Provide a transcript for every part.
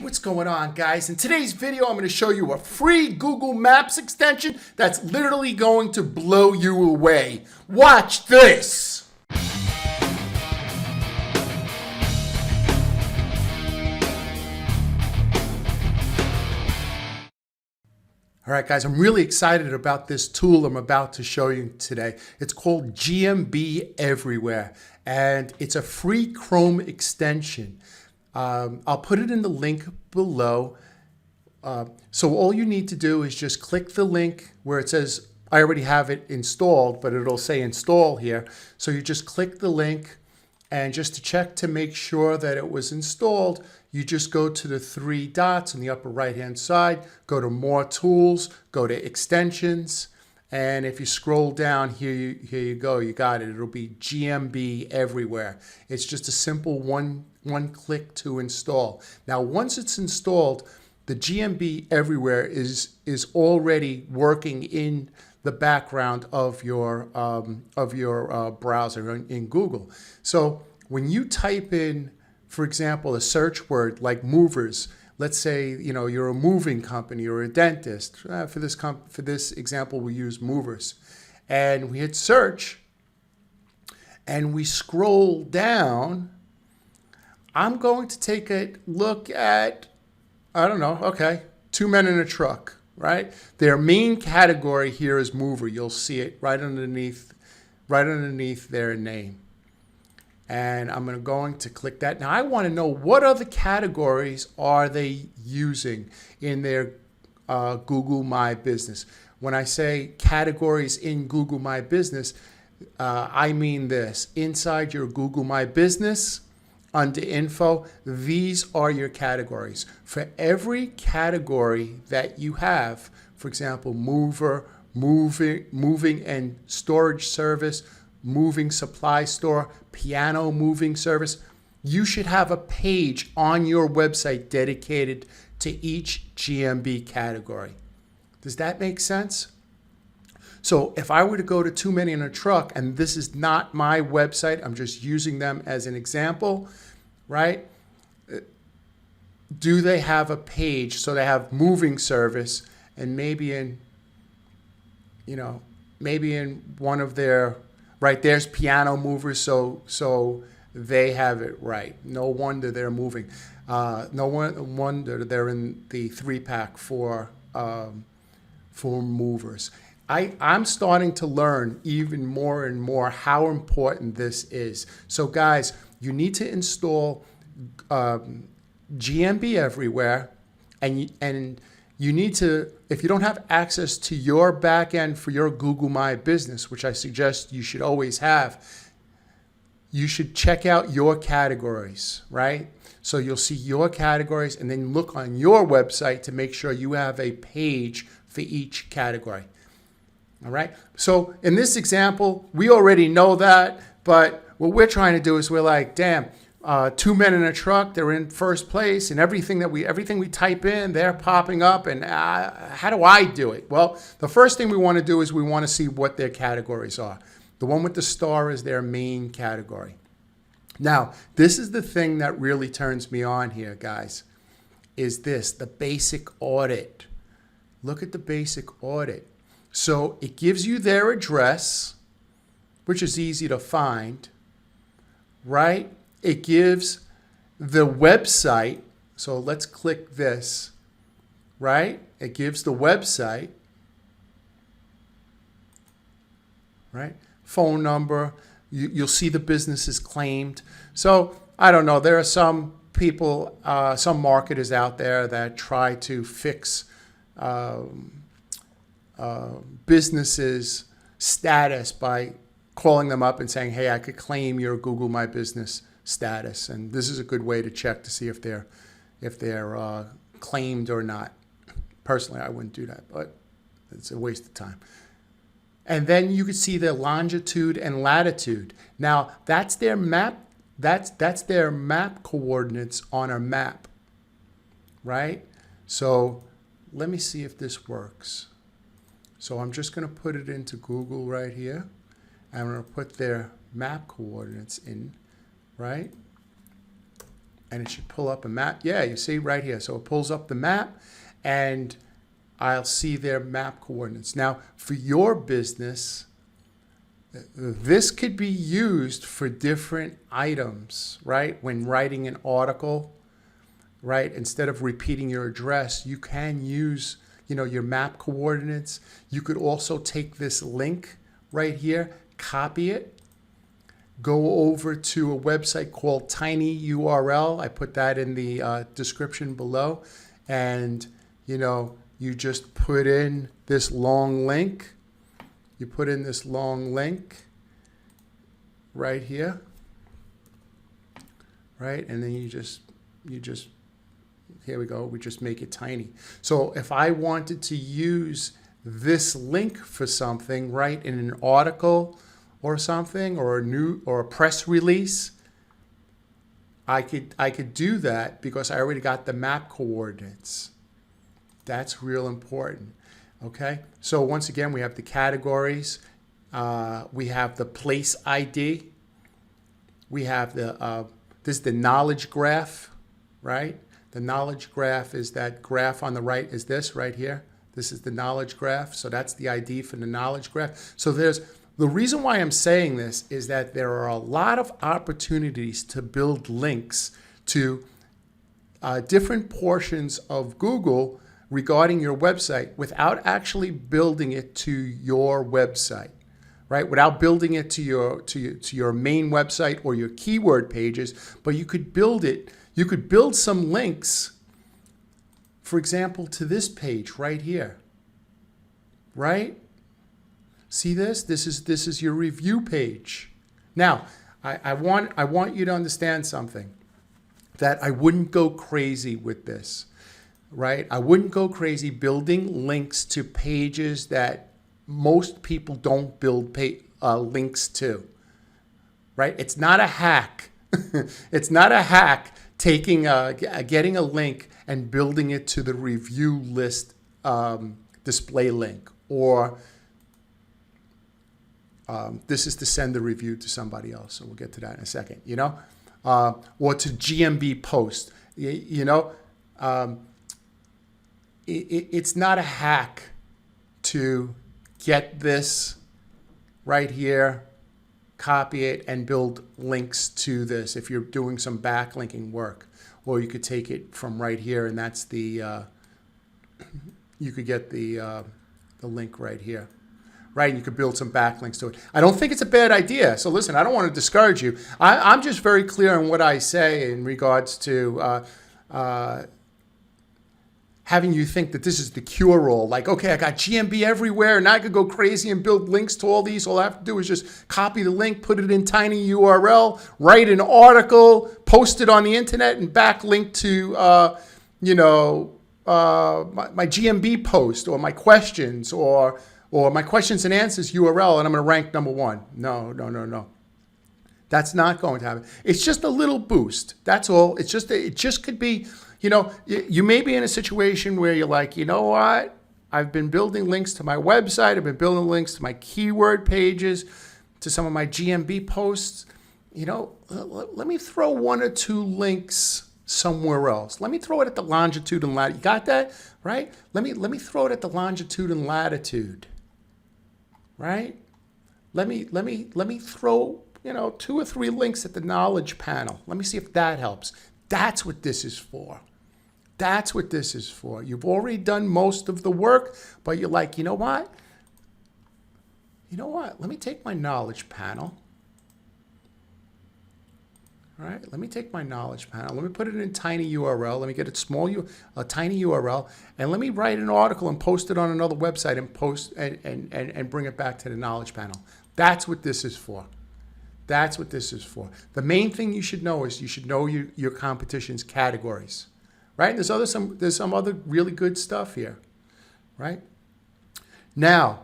What's going on, guys? In today's video, I'm going to show you a free Google Maps extension that's literally going to blow you away. Watch this! All right, guys, I'm really excited about this tool I'm about to show you today. It's called GMB Everywhere, and it's a free Chrome extension. I'll put it in the link below. So all you need to do is just click the link where it says, I already have it installed, but it'll say install here. So you just click the link, and just to check to make sure that it was installed, you just go to the three dots on the upper right-hand side, go to More Tools, go to Extensions, and if you scroll down here you go, you got it. It'll be GMB Everywhere. It's just a simple one click to install. Now, once it's installed, the GMB Everywhere is already working in the background of your browser in Google. So when you type in, for example, a search word like movers, let's say you're a moving company or a dentist. For this example, we use movers, and we hit search, and we scroll down. I'm going to take a look at, I don't know, okay, two men in a truck, right? Their main category here is mover. You'll see it right underneath their name. And I'm going to click that. Now I want to know what other categories are they using in their Google My Business. When I say categories in Google My Business, I mean this. Inside your Google My Business, under info, these are your categories. For every category that you have, for example, mover, moving and storage service, moving supply store, piano moving service, you should have a page on your website dedicated to each GMB category. Does that make sense? So if I were to go to Too Many in a Truck, and this is not my website, I'm just using them as an example, right? Do they have a page? So they have moving service, and maybe in one of their, right, there's piano movers, so they have it right. No wonder they're moving. No wonder they're in the 3-pack for movers. I'm starting to learn even more and more how important this is. So guys, you need to install GMB Everywhere, and you need to, if you don't have access to your backend for your Google My Business, which I suggest you should always have, you should check out your categories, right? So you'll see your categories, and then look on your website to make sure you have a page for each category. All right. So in this example, we already know that, but what we're trying to do is we're like, damn, two men in a truck, they're in first place, and everything we type in, they're popping up, and how do I do it? Well, the first thing we want to do is we want to see what their categories are. The one with the star is their main category. Now, this is the thing that really turns me on here, guys, is this, the basic audit. Look at the basic audit. So it gives you their address, which is easy to find, right? It gives the website. So let's click this, right? It gives the website, right? Phone number. You'll see the business is claimed. So I don't know. There are some people, some marketers out there that try to fix businesses' status by calling them up and saying, hey, I could claim your Google My Business status. And this is a good way to check to see if they're claimed or not. Personally, I wouldn't do that, but it's a waste of time. And then you can see their longitude and latitude. Now, that's their map. That's their map coordinates on a map, right? So let me see if this works. So I'm just going to put it into Google right here. I'm going to put their map coordinates in, right? and it should pull up a map. Yeah, you see right here. So it pulls up the map, and I'll see their map coordinates. Now, for your business, this could be used for different items, right? When writing an article, right? Instead of repeating your address, you can use, your map coordinates. You could also take this link right here, copy it, go over to a website called tinyurl. I put that in the description below. And, you just put in this long link. You put in this long link right here, right? And then you just, here we go. We just make it tiny. So if I wanted to use this link for something, right, in an article or something, or a press release, I could do that because I already got the map coordinates. That's real important. Okay, so once again, we have the categories. We have the place ID. We have this is the knowledge graph, right? The knowledge graph is that graph on the right is this right here. This is the knowledge graph. So that's the ID for the knowledge graph. So the reason why I'm saying this is that there are a lot of opportunities to build links to different portions of Google regarding your website without actually building it to your website, right? Without building it to your main website or your keyword pages, but you could build it. You could build some links, for example, to this page right here, right? See this? This is your review page. Now, I want you to understand something, that I wouldn't go crazy with this. Right? I wouldn't go crazy building links to pages that most people don't build links to. Right? It's not a hack. It's not a hack getting a link and building it to the review list display link, or this is to send the review to somebody else. So we'll get to that in a second. Or to GMB post. It's not a hack to get this right here, copy it, and build links to this if you're doing some backlinking work. Or you could take it from right here, and that's the, you could get the link right here. Right, and you could build some backlinks to it. I don't think it's a bad idea. So listen, I don't want to discourage you. I'm just very clear on what I say in regards to having you think that this is the cure-all. Like, okay, I got GMB everywhere, and I could go crazy and build links to all these. All I have to do is just copy the link, put it in tinyurl, write an article, post it on the internet, and backlink to, my GMB post, or my questions, or my questions and answers URL, and I'm going to rank number one. No. That's not going to happen. It's just a little boost. That's all. It just could be, you may be in a situation where you're like, you know what? I've been building links to my website. I've been building links to my keyword pages, to some of my GMB posts. Let me throw one or two links somewhere else. Let me throw it at the longitude and latitude. You got that? Right? Let me throw it at the longitude and latitude. Right? Let me throw, 2 or 3 links at the knowledge panel. Let me see if that helps. That's what this is for. That's what this is for. You've already done most of the work, but you're like, you know what? Let me take my knowledge panel. All right, let me take my knowledge panel. Let me put it in tinyurl. Let me get a tiny URL, and let me write an article and post it on another website and post and bring it back to the knowledge panel. That's what this is for. That's what this is for. The main thing you should know is you should know your competition's categories, right? There's some other really good stuff here, right? Now,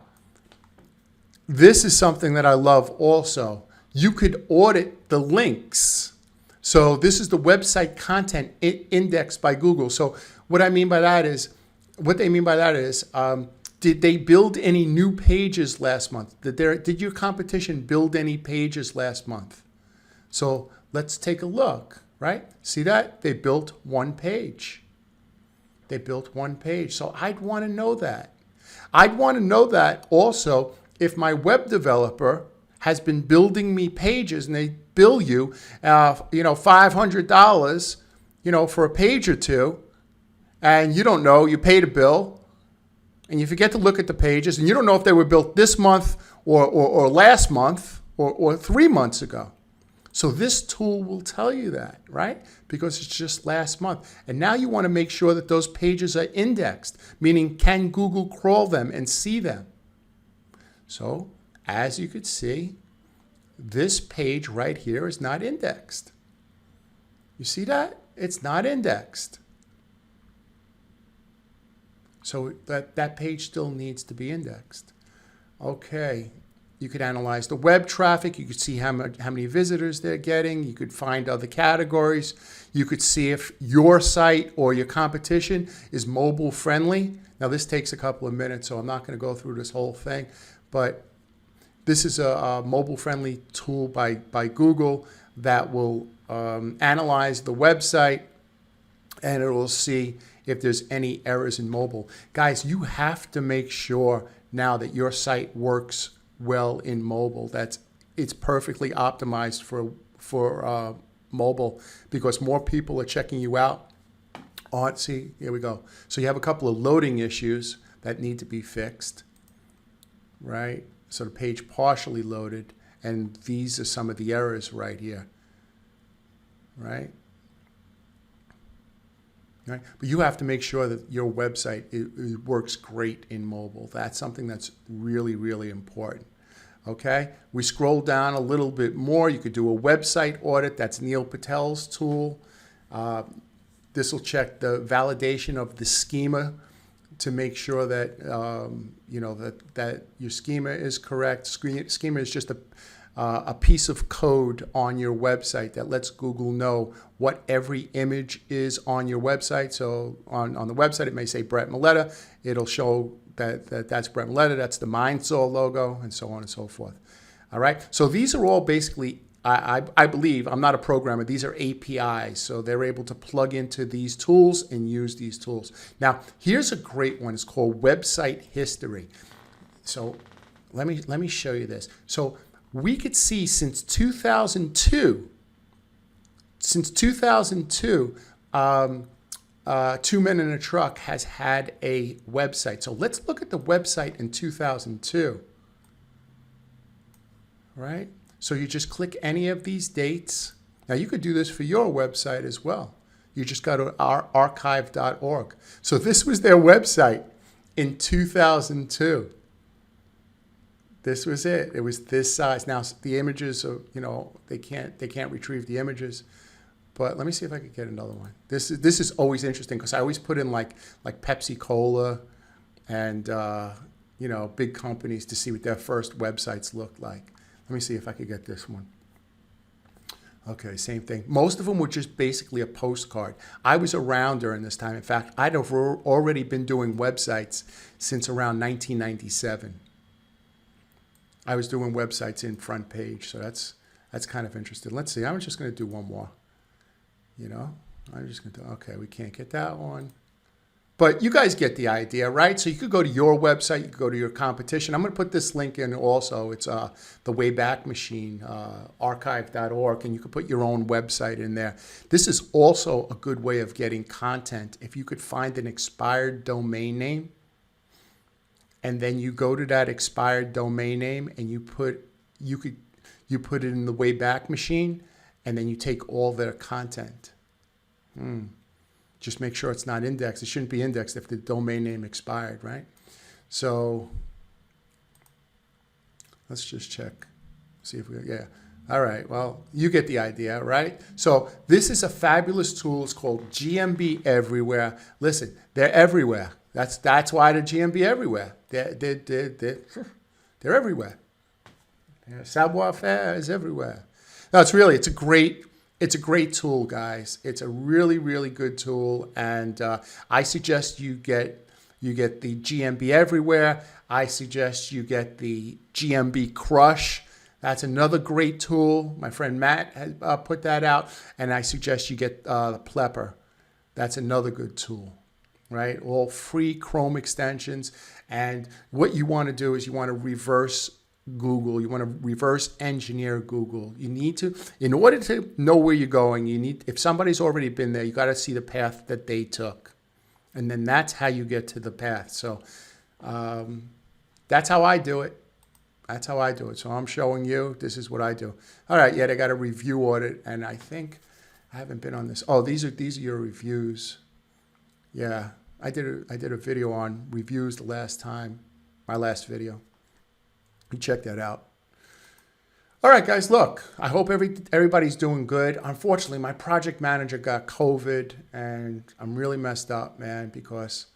this is something that I love also. You could audit the links. So this is the website content index by Google. So what they mean by that is, did they build any new pages last month? Did your competition build any pages last month? So let's take a look, right? See that? They built one page. They built one page. So I'd want to know that. I'd want to know that also if my web developer has been building me pages and they bill you, $500, for a page or two, and you don't know, you paid a bill, and you forget to look at the pages, and you don't know if they were built this month or last month or 3 months ago. So this tool will tell you that, right? Because it's just last month. And now you want to make sure that those pages are indexed, meaning can Google crawl them and see them? So as you could see, this page right here is not indexed. You see that? It's not indexed. So that page still needs to be indexed. Okay. You could analyze the web traffic. You could see how many visitors they're getting. You could find other categories. You could see if your site or your competition is mobile friendly. Now this takes a couple of minutes, so I'm not going to go through this whole thing, but this is a mobile friendly tool by Google that will analyze the website, and it will see if there's any errors in mobile. Guys, you have to make sure now that your site works well in mobile. It's perfectly optimized for mobile, because more people are checking you out. See, here we go. So you have a couple of loading issues that need to be fixed, right? So the page partially loaded, and these are some of the errors right here, right? Right? But you have to make sure that your website it works great in mobile. That's something that's really, really important. Okay? We scroll down a little bit more. You could do a website audit. That's Neil Patel's tool. This will check the validation of the schema to make sure that that your schema is correct. Schema is just a piece of code on your website that lets Google know what every image is on your website. So on the website, it may say Brett Milletta. It'll show that's Brett Milletta. That's the Mindsaw logo, and so on and so forth. All right. So these are all basically, I believe, I'm not a programmer, these are APIs. So they're able to plug into these tools and use these tools. Now, here's a great one. It's called Website History. So let me show you this. So we could see since 2002, 2 Men in a Truck has had a website. So let's look at the website in 2002, right? So you just click any of these dates. Now you could do this for your website as well. You just go to archive.org. So this was their website in 2002. This was it. It was this size. Now the images are, they can't retrieve the images. But let me see if I could get another one. This is always interesting because I always put in like Pepsi Cola and big companies to see what their first websites looked like. Let me see if I could get this one. Okay, same thing. Most of them were just basically a postcard. I was around during this time. In fact, I'd have already been doing websites since around 1997. I was doing websites in front page, so that's kind of interesting. Let's see. I'm just going to do one more. I'm just going to, okay, we can't get that one. But you guys get the idea, right? So you could go to your website, you could go to your competition. I'm going to put this link in also. It's the Wayback Machine, archive.org, and you could put your own website in there. This is also a good way of getting content. If you could find an expired domain name, and then you go to that expired domain name and you put it in the Wayback Machine, and then you take all their content. Just make sure it's not indexed. It shouldn't be indexed if the domain name expired, right? So let's just check. See if yeah. All right, well, you get the idea, right? So this is a fabulous tool. It's called GMB Everywhere. Listen, they're everywhere. That's why they're GMB Everywhere. They're everywhere. Savoir-faire is everywhere. No, it's a great tool, guys. It's a really, really good tool, and I suggest you get the GMB Everywhere. I suggest you get the GMB Crush. That's another great tool. My friend Matt has put that out, and I suggest you get the Plepper. That's another good tool, right? All free Chrome extensions. And what you want to do is you want to reverse Google. You want to reverse engineer Google. You need to, in order to know where you're going, you need, if somebody's already been there, you got to see the path that they took. And then that's how you get to the path. So that's how I do it. That's how I do it. So I'm showing you, this is what I do. All right, yeah, they got a review audit, and I think I haven't been on this. Oh, these are your reviews. Yeah, I did a video on reviews the last time, my last video. You check that out. All right, guys, look, I hope everybody's doing good. Unfortunately, my project manager got COVID, and I'm really messed up, man, because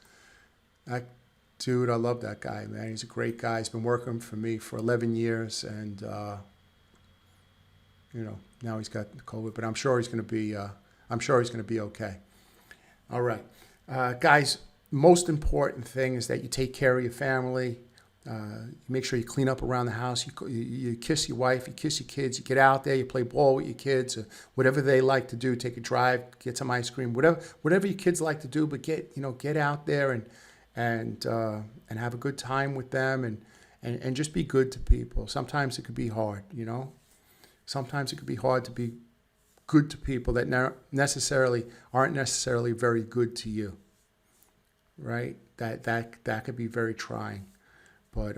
dude, I love that guy, man. He's a great guy. He's been working for me for 11 years, and you know, now he's got COVID, but I'm sure he's going to be okay. All right, guys. Most important thing is that you take care of your family. You make sure you clean up around the house. You kiss your wife. You kiss your kids. You get out there. You play ball with your kids. Or whatever they like to do. Take a drive. Get some ice cream. Whatever your kids like to do. But get out there and have a good time with them and just be good to people. Sometimes it could be hard, you know. Sometimes it could be hard to be good to people that aren't necessarily very good to you, right? That could be very trying, but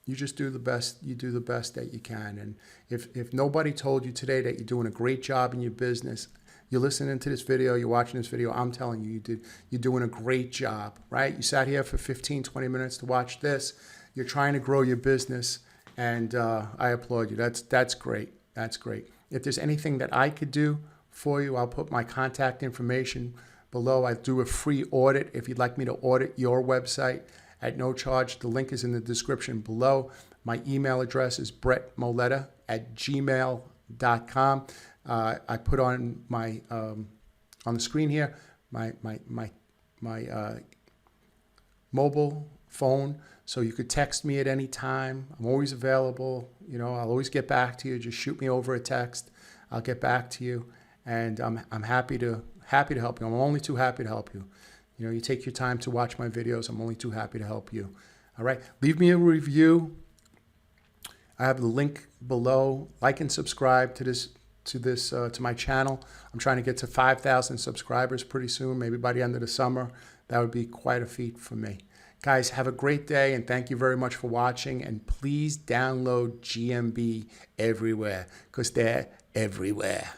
you just do the best. You do the best that you can, and if nobody told you today that you're doing a great job in your business, you're listening to this video, you're watching this video, I'm telling you, you're doing a great job, right? You sat here for 15, 20 minutes to watch this. You're trying to grow your business, and I applaud you. That's great. That's great. If there's anything that I could do for you, I'll put my contact information below. I do a free audit if you'd like me to audit your website at no charge. The link is in the description below. My email address is brettmoletta@gmail.com. I put on my on the screen here my mobile phone, so you could text me at any time. I'm always available. You know, I'll always get back to you. Just shoot me over a text. I'll get back to you, and I'm happy to help you. I'm only too happy to help you. You know, you take your time to watch my videos. I'm only too happy to help you. All right, leave me a review. I have the link below. Like and subscribe to my channel. I'm trying to get to 5,000 subscribers pretty soon, maybe by the end of the summer. That would be quite a feat for me. Guys, have a great day, and thank you very much for watching. And please download GMB everywhere, because they're everywhere.